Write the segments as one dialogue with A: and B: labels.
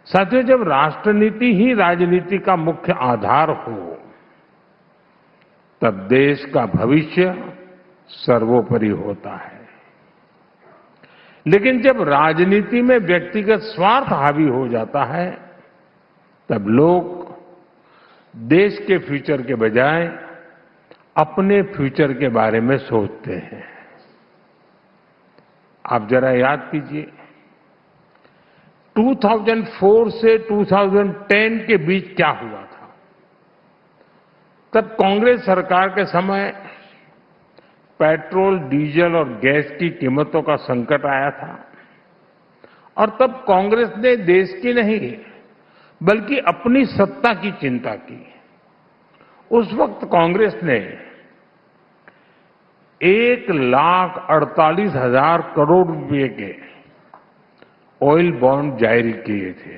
A: साथियों, जब राष्ट्रनीति ही राजनीति का मुख्य आधार हो, तब देश का भविष्य सर्वोपरि होता है। लेकिन जब राजनीति में व्यक्तिगत स्वार्थ हावी हो जाता है, तब लोग देश के फ्यूचर के बजाय अपने फ्यूचर के बारे में सोचते हैं। आप जरा याद कीजिए, 2004 से 2010 के बीच क्या हुआ था। तब कांग्रेस सरकार के समय पेट्रोल, डीजल और गैस की कीमतों का संकट आया था और तब कांग्रेस ने देश की नहीं बल्कि अपनी सत्ता की चिंता की। उस वक्त कांग्रेस ने 1,48,000 करोड़ रुपए के ऑयल बॉन्ड जारी किए थे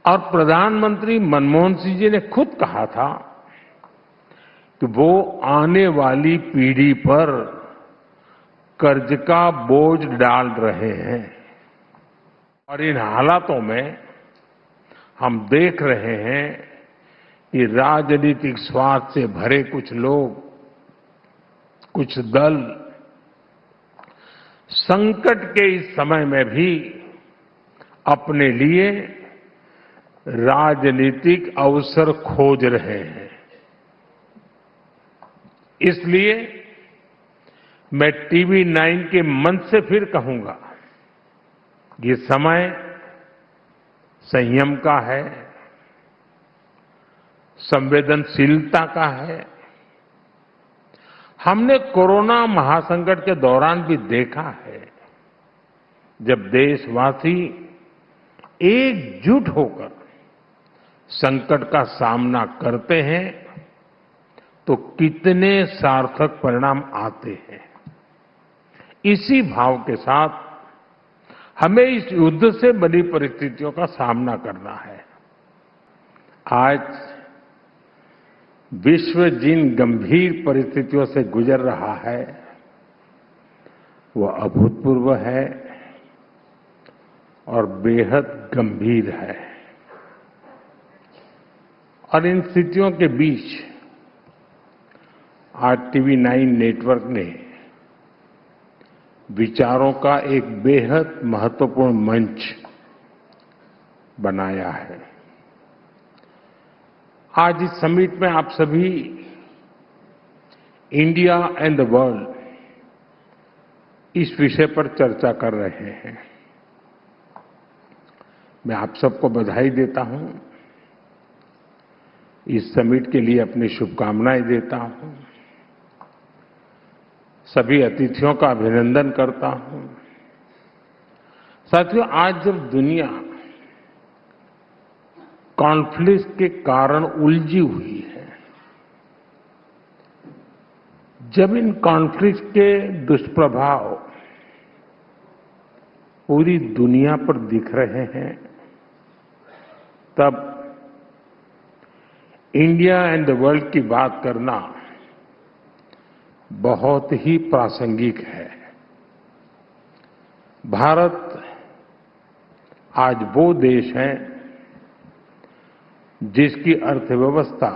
A: और प्रधानमंत्री मनमोहन सिंह जी ने खुद कहा था कि वो आने वाली पीढ़ी पर कर्ज का बोझ डाल रहे हैं। और इन हालातों में हम देख रहे हैं कि राजनीतिक स्वार्थ से भरे कुछ लोग, कुछ दल संकट के इस समय में भी अपने लिए राजनीतिक अवसर खोज रहे हैं। इसलिए मैं टीवी 9 के मंच से फिर कहूंगा, ये समय संयम का है, संवेदनशीलता का है। हमने कोरोना महासंकट के दौरान भी देखा है, जब देशवासी एकजुट होकर संकट का सामना करते हैं तो कितने सार्थक परिणाम आते हैं। इसी भाव के साथ हमें इस युद्ध से बनी परिस्थितियों का सामना करना है। आज विश्व जिन गंभीर परिस्थितियों से गुजर रहा है, वो अभूतपूर्व है और बेहद गंभीर है। और इन स्थितियों के बीच आज टीवी 9 नेटवर्क ने विचारों का एक बेहद महत्वपूर्ण मंच बनाया है। आज इस समिट में आप सभी इंडिया एंड द वर्ल्ड इस विषय पर चर्चा कर रहे हैं। मैं आप सबको बधाई देता हूं, इस समिट के लिए अपनी शुभकामनाएं देता हूं, सभी अतिथियों का अभिनंदन करता हूं। साथियों, आज जब दुनिया कॉन्फ्लिक्ट के कारण उलझी हुई है, जब इन कॉन्फ्लिक्ट के दुष्प्रभाव पूरी दुनिया पर दिख रहे हैं, तब इंडिया एंड द वर्ल्ड की बात करना बहुत ही प्रासंगिक है। भारत आज वो देश है जिसकी अर्थव्यवस्था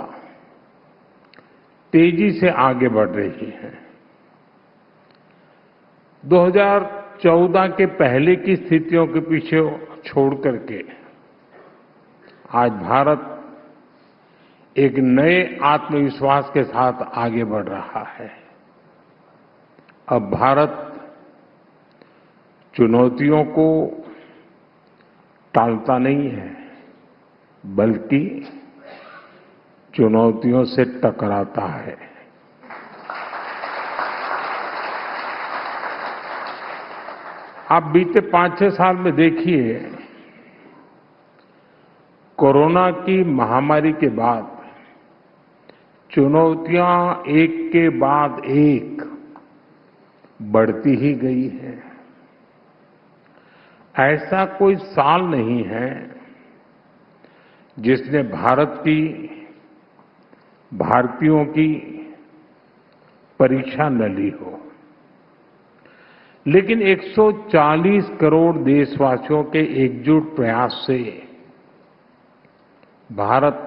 A: तेजी से आगे बढ़ रही है। 2014 के पहले की स्थितियों के पीछे छोड़ करके आज भारत एक नए आत्मविश्वास के साथ आगे बढ़ रहा है। अब भारत चुनौतियों को टालता नहीं है, बल्कि चुनौतियों से टकराता है। आप बीते 5-6 साल में देखिए, कोरोना की महामारी के बाद चुनौतियां एक के बाद एक बढ़ती ही गई है। ऐसा कोई साल नहीं है जिसने भारतीयों की परीक्षा न ली हो। लेकिन 140 करोड़ देशवासियों के एकजुट प्रयास से भारत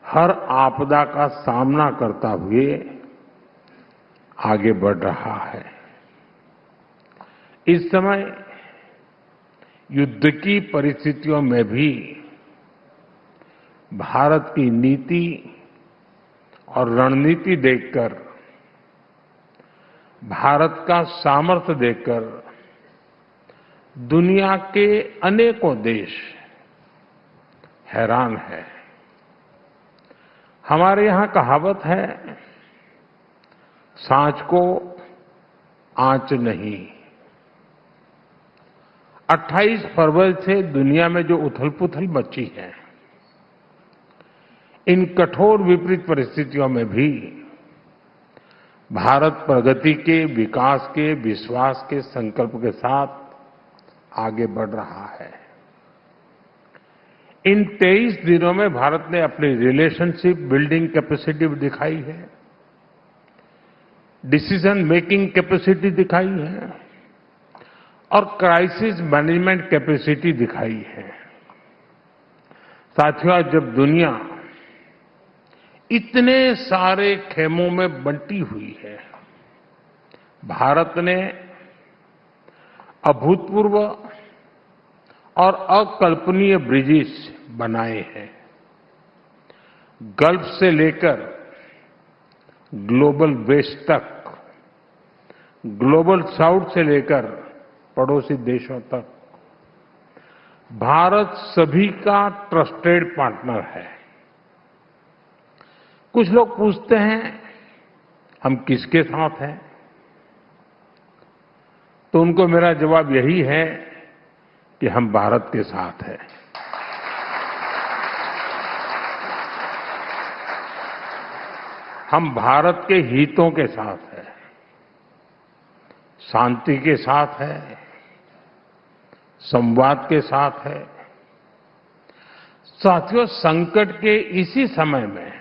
A: हर आपदा का सामना करता हुए आगे बढ़ रहा है। इस समय युद्ध की परिस्थितियों में भी भारत की नीति और रणनीति देखकर, भारत का सामर्थ्य देखकर दुनिया के अनेकों देश हैरान है। हमारे यहां कहावत है, सांच को आंच नहीं। 28 फरवरी से दुनिया में जो उथल-पुथल मची है, इन कठोर विपरीत परिस्थितियों में भी भारत प्रगति के, विकास के, विश्वास के संकल्प के साथ आगे बढ़ रहा है। इन 23 दिनों में भारत ने अपनी रिलेशनशिप बिल्डिंग कैपेसिटी दिखाई है, डिसीजन मेकिंग कैपेसिटी दिखाई है और क्राइसिस मैनेजमेंट कैपेसिटी दिखाई है। साथियों, जब दुनिया इतने सारे खेमों में बंटी हुई है, भारत ने अभूतपूर्व और अकल्पनीय ब्रिजेस बनाए हैं। गल्फ से लेकर ग्लोबल वेस्ट तक, ग्लोबल साउथ से लेकर पड़ोसी देशों तक भारत सभी का ट्रस्टेड पार्टनर है। कुछ लोग पूछते हैं, हम किसके साथ हैं? तो उनको मेरा जवाब यही है कि हम भारत के साथ हैं। हम भारत के हितों के साथ हैं, शांति के साथ हैं, संवाद के साथ है। साथियों, संकट के इसी समय में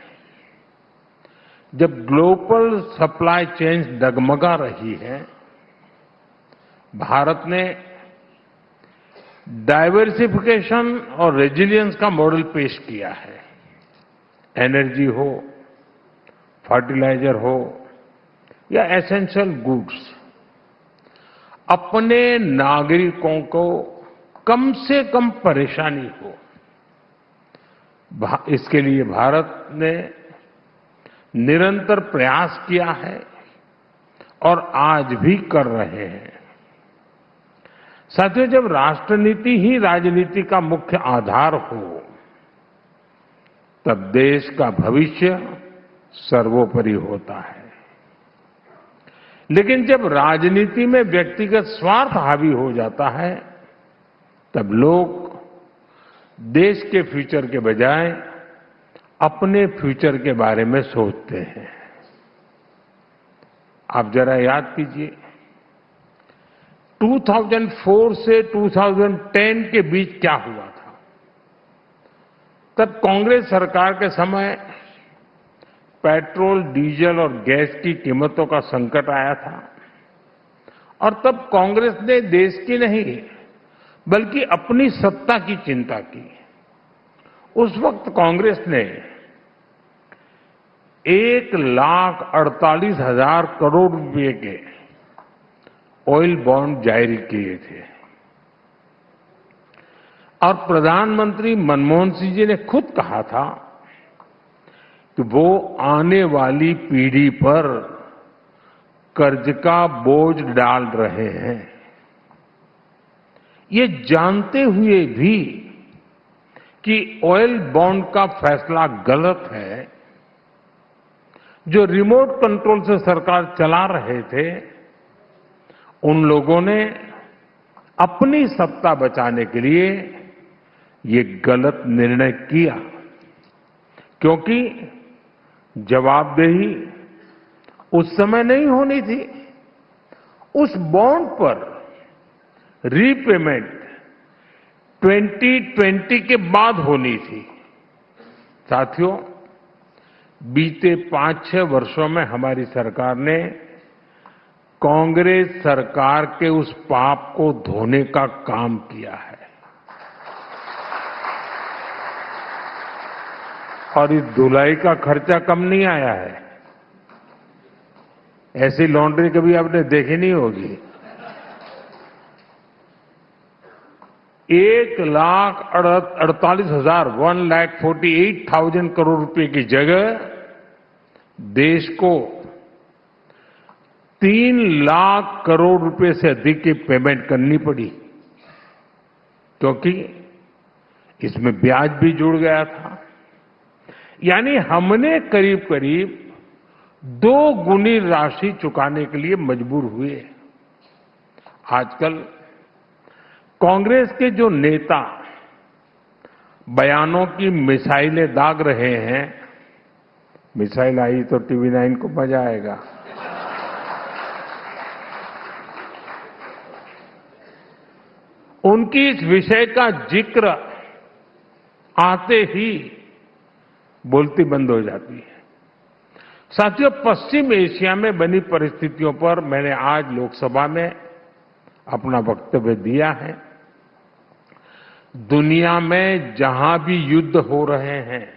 A: जब ग्लोबल सप्लाई चेन डगमगा रही है, भारत ने डाइवर्सिफिकेशन और रेजिलियंस का मॉडल पेश किया है। एनर्जी हो, फर्टिलाइजर हो या एसेंशियल गुड्स, अपने नागरिकों को कम से कम परेशानी हो, इसके लिए भारत ने निरंतर प्रयास किया है और आज भी कर रहे हैं। साथियों, जब राष्ट्रनीति ही राजनीति का मुख्य आधार हो, तब देश का भविष्य सर्वोपरि होता है। लेकिन जब राजनीति में व्यक्तिगत स्वार्थ हावी हो जाता है, तब लोग देश के फ्यूचर के बजाय अपने फ्यूचर के बारे में सोचते हैं। आप जरा याद कीजिए, 2004 से 2010 के बीच क्या हुआ था। तब कांग्रेस सरकार के समय पेट्रोल, डीजल और गैस की कीमतों का संकट आया था और तब कांग्रेस ने देश की नहीं बल्कि अपनी सत्ता की चिंता की। उस वक्त कांग्रेस ने 1,48,000 करोड़ रुपए के ऑयल बॉन्ड जारी किए थे और प्रधानमंत्री मनमोहन सिंह जी ने खुद कहा था कि वो आने वाली पीढ़ी पर कर्ज का बोझ डाल रहे हैं। ये जानते हुए भी कि ऑयल बॉन्ड का फैसला गलत है, जो रिमोट कंट्रोल से सरकार चला रहे थे, उन लोगों ने अपनी सत्ता बचाने के लिए ये गलत निर्णय किया, क्योंकि जवाबदेही उस समय नहीं होनी थी। उस बॉन्ड पर रीपेमेंट 2020 के बाद होनी थी। साथियों, बीते 5-6 वर्षों में हमारी सरकार ने कांग्रेस सरकार के उस पाप को धोने का काम किया है। और इस धुलाई का खर्चा कम नहीं आया है। ऐसी लॉन्ड्री कभी आपने देखी नहीं होगी। 1,48,000 करोड़ रुपए की जगह देश को 3 लाख करोड़ रुपए से अधिक की पेमेंट करनी पड़ी, क्योंकि इसमें ब्याज भी जुड़ गया था। यानी हमने करीब करीब 2 गुनी राशि चुकाने के लिए मजबूर हुए। आजकल कांग्रेस के जो नेता बयानों की मिसाइलें दाग रहे हैं, मिसाइल आई तो टीवी 9 को मजा आएगा। उनकी इस विषय का जिक्र आते ही बोलती बंद हो जाती है। साथियों, पश्चिम एशिया में बनी परिस्थितियों पर मैंने आज लोकसभा में अपना वक्तव्य दिया है। दुनिया में जहां भी युद्ध हो रहे हैं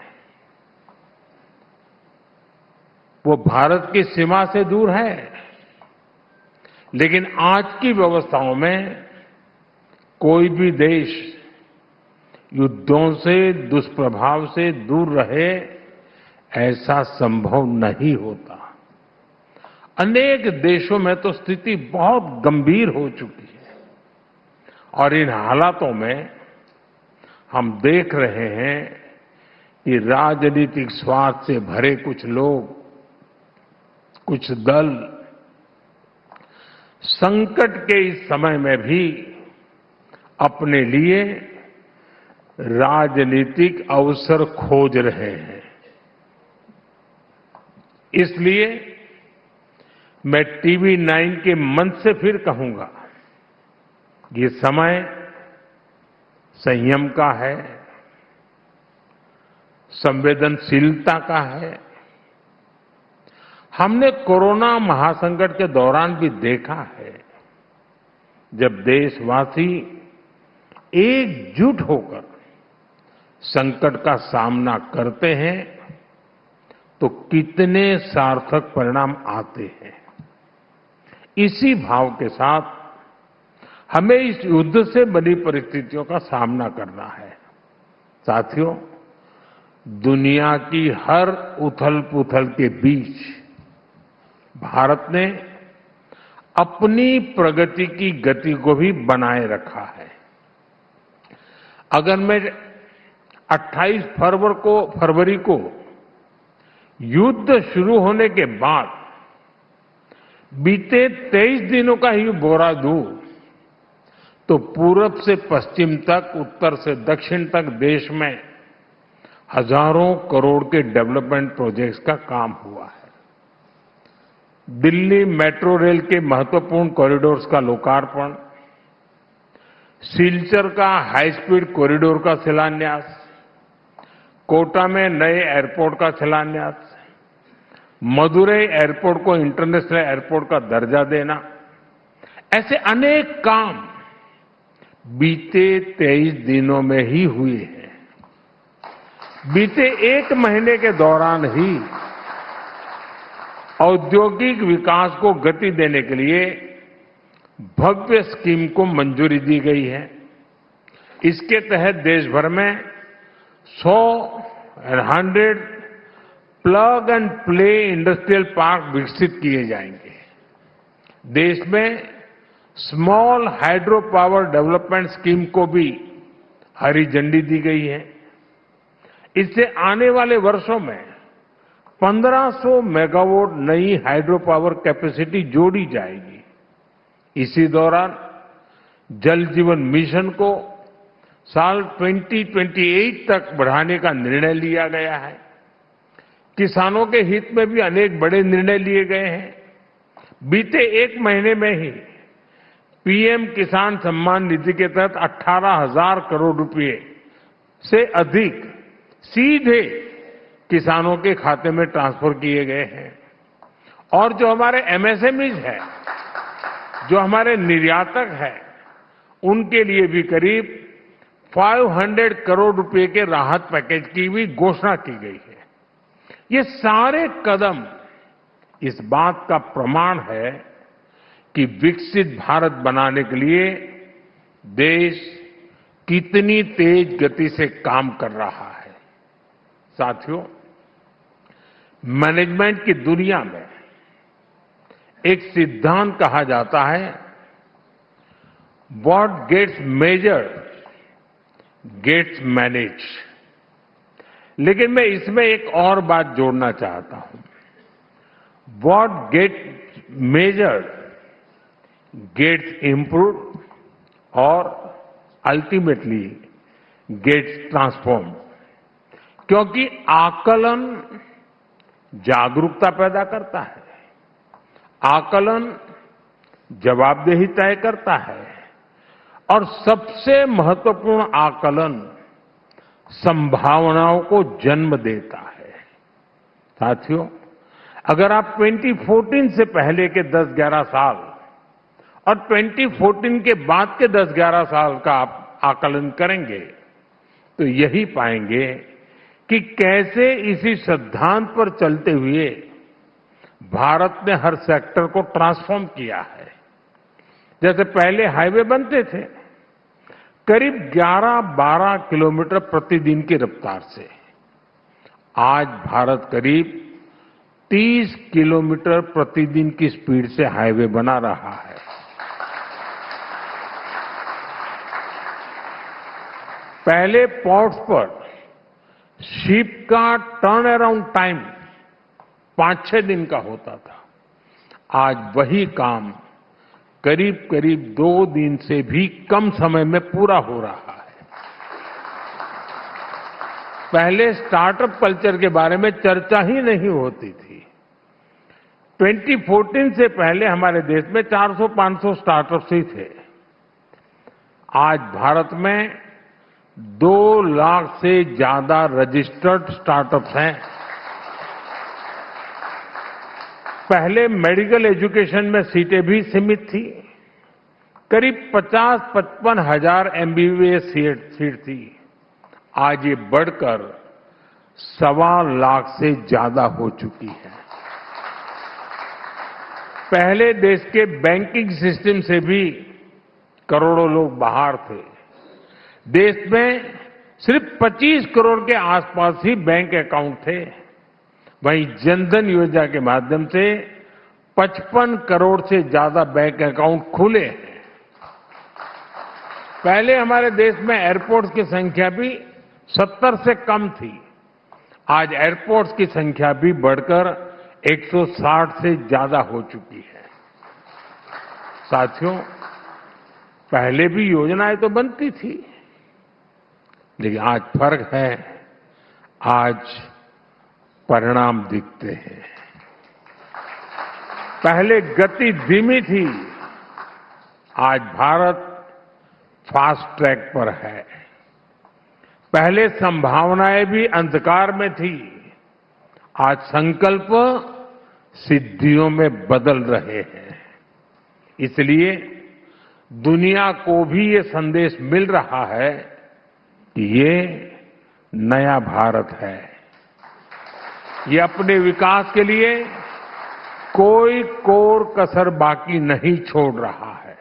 A: वो भारत की सीमा से दूर है, लेकिन आज की व्यवस्थाओं में कोई भी देश युद्धों से, दुष्प्रभाव से दूर रहे, ऐसा संभव नहीं होता। अनेक देशों में तो स्थिति बहुत गंभीर हो चुकी है और इन हालातों में हम देख रहे हैं कि राजनीतिक स्वार्थ से भरे कुछ लोग, कुछ दल संकट के इस समय में भी अपने लिए राजनीतिक अवसर खोज रहे हैं। इसलिए मैं टीवी 9 के मंच से फिर कहूंगा, ये समय संयम का है, संवेदनशीलता का है। हमने कोरोना महासंकट के दौरान भी देखा है, जब देशवासी एकजुट होकर संकट का सामना करते हैं तो कितने सार्थक परिणाम आते हैं। इसी भाव के साथ हमें इस युद्ध से बनी परिस्थितियों का सामना करना है। साथियों, दुनिया की हर उथल-पुथल के बीच भारत ने अपनी प्रगति की गति को भी बनाए रखा है। अगर मैं 28 फरवरी को युद्ध शुरू होने के बाद बीते 23 दिनों का ही ब्यौरा दूं तो पूरब से पश्चिम तक, उत्तर से दक्षिण तक देश में हजारों करोड़ के डेवलपमेंट प्रोजेक्ट्स का काम हुआ है। दिल्ली मेट्रो रेल के महत्वपूर्ण कॉरिडोर्स का लोकार्पण, सिलचर का हाई स्पीड कॉरिडोर का शिलान्यास, कोटा में नए एयरपोर्ट का शिलान्यास, मदुरई एयरपोर्ट को इंटरनेशनल एयरपोर्ट का दर्जा देना, ऐसे अनेक काम बीते 23 दिनों में ही हुए हैं। बीते 1 महीने के दौरान ही औद्योगिक विकास को गति देने के लिए भव्य स्कीम को मंजूरी दी गई है। इसके तहत देश भर में 100 plug and play industrial park विकसित किए जाएंगे। देश में small hydro power development scheme को भी हरी झंडी दी गई है। इससे आने वाले वर्षों में 1500 मेगावाट नई हाइड्रो पावर कैपेसिटी जोड़ी जाएगी। इसी दौरान जल जीवन मिशन को साल 2028 तक बढ़ाने का निर्णय लिया गया है। किसानों के हित में भी अनेक बड़े निर्णय लिए गए हैं। बीते 1 महीने में ही पीएम किसान सम्मान निधि के तहत 18,000 करोड़ रुपए से अधिक सीधे किसानों के खाते में ट्रांसफर किए गए हैं। और जो हमारे एमएसएमईज हैं, जो हमारे निर्यातक हैं, उनके लिए भी करीब 500 करोड़ रुपए के राहत पैकेज की भी घोषणा की गई है। ये सारे कदम इस बात का प्रमाण है कि विकसित भारत बनाने के लिए देश कितनी तेज गति से काम कर रहा है। साथियों, मैनेजमेंट की दुनिया में एक सिद्धांत कहा जाता है, what gets measured gets managed. लेकिन मैं इसमें एक और बात जोड़ना चाहता हूं, what gets measured gets improve और अल्टीमेटली गेट्स ट्रांसफॉर्म। क्योंकि आकलन जागरूकता पैदा करता है, आकलन जवाबदेही तय करता है और सबसे महत्वपूर्ण आकलन संभावनाओं को जन्म देता है। साथियों, अगर आप 2014 से पहले के 10-11 साल और 2014 के बाद के 10-11 साल का आप आकलन करेंगे तो यही पाएंगे कि कैसे इसी सिद्धांत पर चलते हुए भारत ने हर सेक्टर को ट्रांसफॉर्म किया है। जैसे पहले हाईवे बनते थे करीब 11-12 किलोमीटर प्रतिदिन की रफ्तार से, आज भारत करीब 30 किलोमीटर प्रतिदिन की स्पीड से हाईवे बना रहा है। पहले पोर्ट्स पर शिप का टर्न अराउंड टाइम 5-6 दिन का होता था, आज वही काम करीब करीब 2 दिन से भी कम समय में पूरा हो रहा है। पहले स्टार्टअप कल्चर के बारे में चर्चा ही नहीं होती थी। 2014 से पहले हमारे देश में 400-500 स्टार्टअप्स ही थे। आज भारत में 2 लाख से ज्यादा रजिस्टर्ड स्टार्टअप्स हैं। पहले मेडिकल एजुकेशन में सीटें भी सीमित थी, करीब 50-55 हजार एमबीबीएस सीट थी, आज ये बढ़कर 1.25 लाख से ज्यादा हो चुकी है। पहले देश के बैंकिंग सिस्टम से भी करोड़ों लोग बाहर थे। देश में सिर्फ 25 करोड़ के आसपास ही बैंक अकाउंट थे, वहीं जनधन योजना के माध्यम से 55 करोड़ से ज्यादा बैंक अकाउंट खुले हैं। पहले हमारे देश में एयरपोर्ट्स की संख्या भी 70 से कम थी, आज एयरपोर्ट्स की संख्या भी बढ़कर 160 से ज्यादा हो चुकी है। साथियों, पहले भी योजनाएं तो बनती थी, लेकिन आज फर्क है, आज परिणाम दिखते हैं। पहले गति धीमी थी, आज भारत फास्ट ट्रैक पर है। पहले संभावनाएं भी अंधकार में थी, आज संकल्प सिद्धियों में बदल रहे हैं। इसलिए दुनिया को भी ये संदेश मिल रहा है कि ये नया भारत है, ये अपने विकास के लिए कोई कोर कसर बाकी नहीं छोड़ रहा है।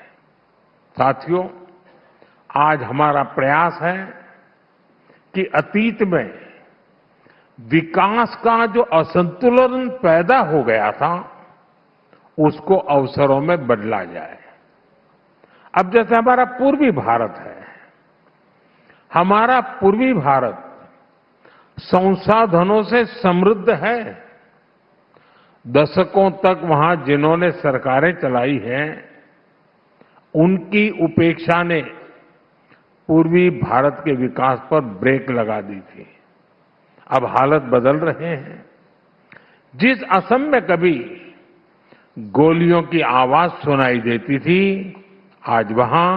A: साथियों, आज हमारा प्रयास है कि अतीत में विकास का जो असंतुलन पैदा हो गया था, उसको अवसरों में बदला जाए। अब जैसे हमारा पूर्वी भारत है, हमारा पूर्वी भारत संसाधनों से समृद्ध है। दशकों तक वहां जिन्होंने सरकारें चलाई हैं, उनकी उपेक्षा ने पूर्वी भारत के विकास पर ब्रेक लगा दी थी। अब हालत बदल रहे हैं। जिस असम में कभी गोलियों की आवाज सुनाई देती थी, आज वहां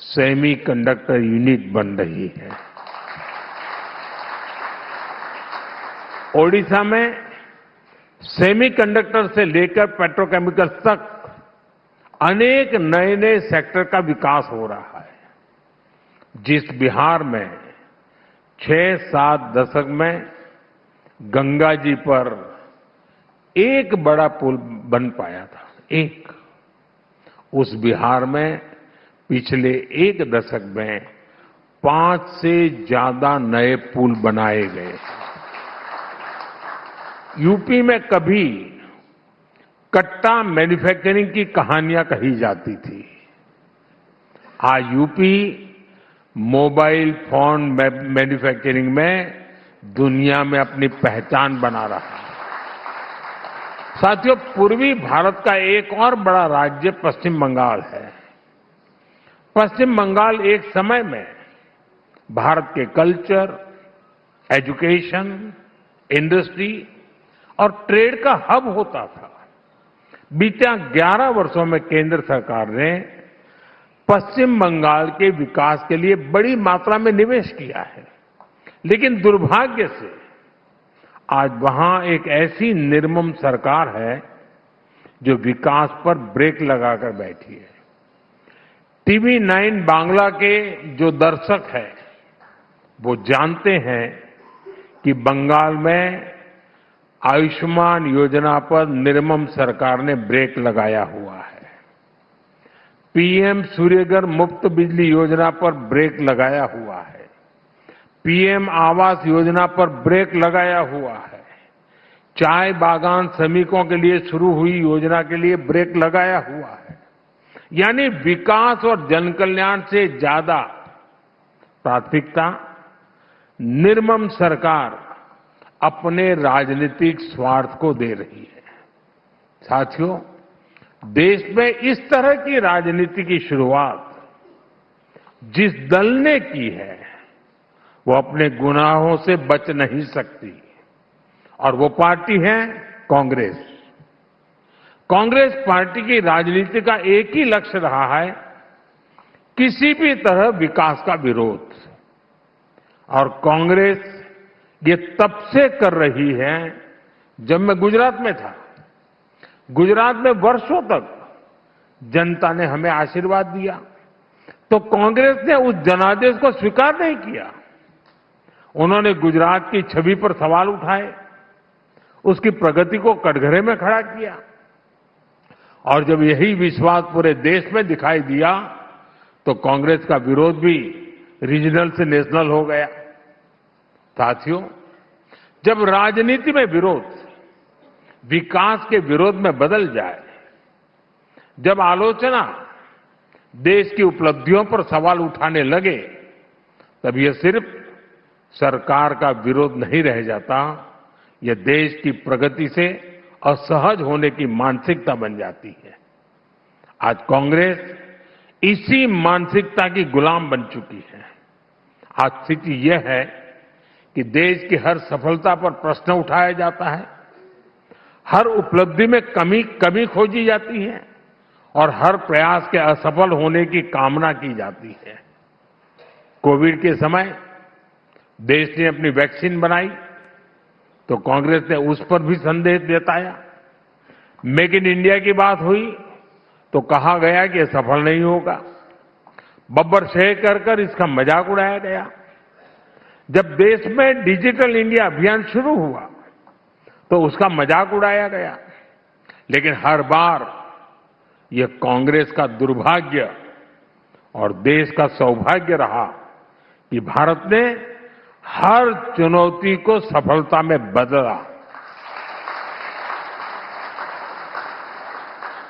A: सेमी कंडक्टर यूनिट बन रही है। ओडिशा में सेमी कंडक्टर से लेकर पेट्रोकेमिकल्स तक अनेक नए नए सेक्टर का विकास हो रहा है। जिस बिहार में 6-7 दशक में गंगा जी पर एक बड़ा पुल बन पाया था, एक, उस बिहार में पिछले एक दशक में 5 से ज्यादा नए पुल बनाए गए। यूपी में कभी कट्टा मैन्युफैक्चरिंग की कहानियां कही जाती थी। आज यूपी मोबाइल फोन मैन्युफैक्चरिंग में दुनिया में अपनी पहचान बना रहा है। साथियों, पूर्वी भारत का एक और बड़ा राज्य पश्चिम बंगाल है। पश्चिम बंगाल एक समय में भारत के कल्चर, एजुकेशन, इंडस्ट्री और ट्रेड का हब होता था। बीते 11 वर्षों में केंद्र सरकार ने पश्चिम बंगाल के विकास के लिए बड़ी मात्रा में निवेश किया है, लेकिन दुर्भाग्य से आज वहां एक ऐसी निर्मम सरकार है जो विकास पर ब्रेक लगाकर बैठी है। टीवी 9 बांग्ला के जो दर्शक हैं वो जानते हैं कि बंगाल में आयुष्मान योजना पर निर्मम सरकार ने ब्रेक लगाया हुआ है। पीएम सूर्यघर मुफ्त बिजली योजना पर ब्रेक लगाया हुआ है। पीएम आवास योजना पर ब्रेक लगाया हुआ है। चाय बागान श्रमिकों के लिए शुरू हुई योजना के लिए ब्रेक लगाया हुआ है। यानी विकास और जनकल्याण से ज्यादा प्राथमिकता निर्मम सरकार अपने राजनीतिक स्वार्थ को दे रही है। साथियों, देश में इस तरह की राजनीति की शुरुआत जिस दल ने की है वो अपने गुनाहों से बच नहीं सकती, और वो पार्टी है कांग्रेस। कांग्रेस पार्टी की राजनीति का एक ही लक्ष्य रहा है, किसी भी तरह विकास का विरोध। और कांग्रेस ये तब से कर रही है जब मैं गुजरात में था। गुजरात में वर्षों तक जनता ने हमें आशीर्वाद दिया, तो कांग्रेस ने उस जनादेश को स्वीकार नहीं किया। उन्होंने गुजरात की छवि पर सवाल उठाए, उसकी प्रगति को कटघरे में खड़ा किया, और जब यही विश्वास पूरे देश में दिखाई दिया तो कांग्रेस का विरोध भी रीजनल से नेशनल हो गया। साथियों, जब राजनीति में विरोध विकास के विरोध में बदल जाए, जब आलोचना देश की उपलब्धियों पर सवाल उठाने लगे, तब यह सिर्फ सरकार का विरोध नहीं रह जाता, यह देश की प्रगति से असहज होने की मानसिकता बन जाती है। आज कांग्रेस इसी मानसिकता की गुलाम बन चुकी है। आज स्थिति यह है कि देश की हर सफलता पर प्रश्न उठाया जाता है, हर उपलब्धि में कमी खोजी जाती है, और हर प्रयास के असफल होने की कामना की जाती है। कोविड के समय देश ने अपनी वैक्सीन बनाई तो कांग्रेस ने उस पर भी संदेह जताया। मेक इन इंडिया की बात हुई तो कहा गया कि यह सफल नहीं होगा। बब्बर शेख कर इसका मजाक उड़ाया गया। जब देश में डिजिटल इंडिया अभियान शुरू हुआ तो उसका मजाक उड़ाया गया। लेकिन हर बार यह कांग्रेस का दुर्भाग्य और देश का सौभाग्य रहा कि भारत ने हर चुनौती को सफलता में बदला।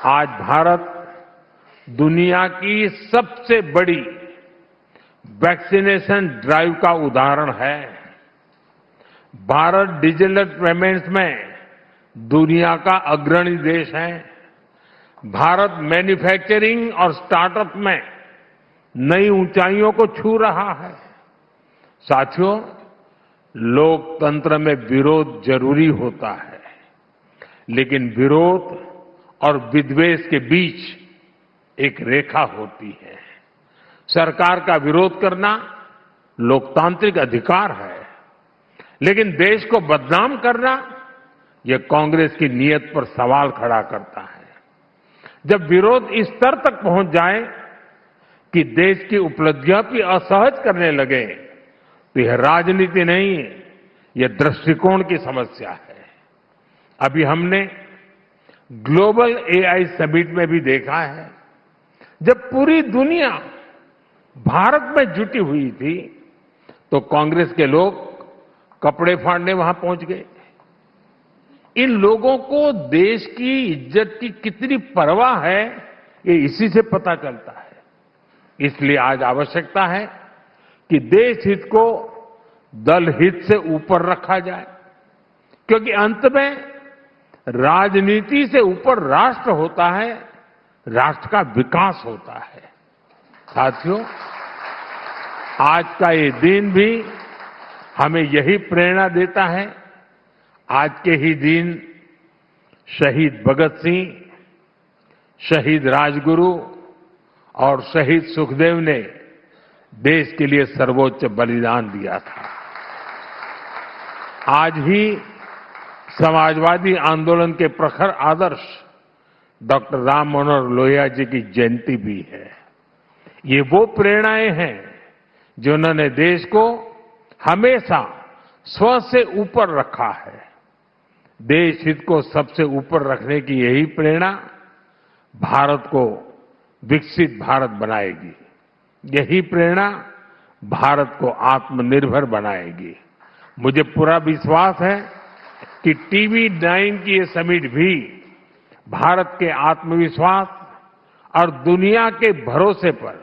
A: आज भारत दुनिया की सबसे बड़ी वैक्सीनेशन ड्राइव का उदाहरण है। भारत डिजिटल पेमेंट्स में दुनिया का अग्रणी देश है। भारत मैन्युफैक्चरिंग और स्टार्टअप में नई ऊंचाइयों को छू रहा है। साथियों, लोकतंत्र में विरोध जरूरी होता है, लेकिन विरोध और विद्वेष के बीच एक रेखा होती है। सरकार का विरोध करना लोकतांत्रिक अधिकार है, लेकिन देश को बदनाम करना यह कांग्रेस की नीयत पर सवाल खड़ा करता है। जब विरोध इस स्तर तक पहुंच जाए कि देश की उपलब्धियां भी असहज करने लगे तो यह राजनीति नहीं है, यह दृष्टिकोण की समस्या है। अभी हमने ग्लोबल एआई समिट में भी देखा है, जब पूरी दुनिया भारत में जुटी हुई थी तो कांग्रेस के लोग कपड़े फाड़ने वहां पहुंच गए। इन लोगों को देश की इज्जत की कितनी परवाह है, ये इसी से पता चलता है। इसलिए आज आवश्यकता है कि देश हित को दल हित से ऊपर रखा जाए, क्योंकि अंत में राजनीति से ऊपर राष्ट्र होता है, राष्ट्र का विकास होता है। साथियों, आज का ये दिन भी हमें यही प्रेरणा देता है। आज के ही दिन शहीद भगत सिंह, शहीद राजगुरु और शहीद सुखदेव ने देश के लिए सर्वोच्च बलिदान दिया था। आज ही समाजवादी आंदोलन के प्रखर आदर्श डॉक्टर राम मनोहर लोहिया जी की जयंती भी है। ये वो प्रेरणाएं हैं जिन्होंने देश को हमेशा स्व से ऊपर रखा है। देश हित को सबसे ऊपर रखने की यही प्रेरणा भारत को विकसित भारत बनाएगी। यही प्रेरणा भारत को आत्मनिर्भर बनाएगी। मुझे पूरा विश्वास है कि टीवी9 की ये समिट भी भारत के आत्मविश्वास और दुनिया के भरोसे पर,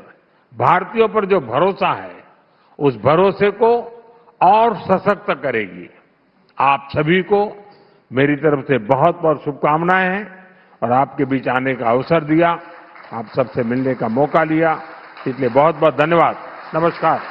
A: भारतीयों पर जो भरोसा है, उस भरोसे को और सशक्त करेगी। आप सभी को मेरी तरफ से बहुत बहुत शुभकामनाएं हैं और आपके बीच आने का अवसर दिया, आप सबसे मिलने का मौका लिया, इसलिए बहुत बहुत धन्यवाद। नमस्कार।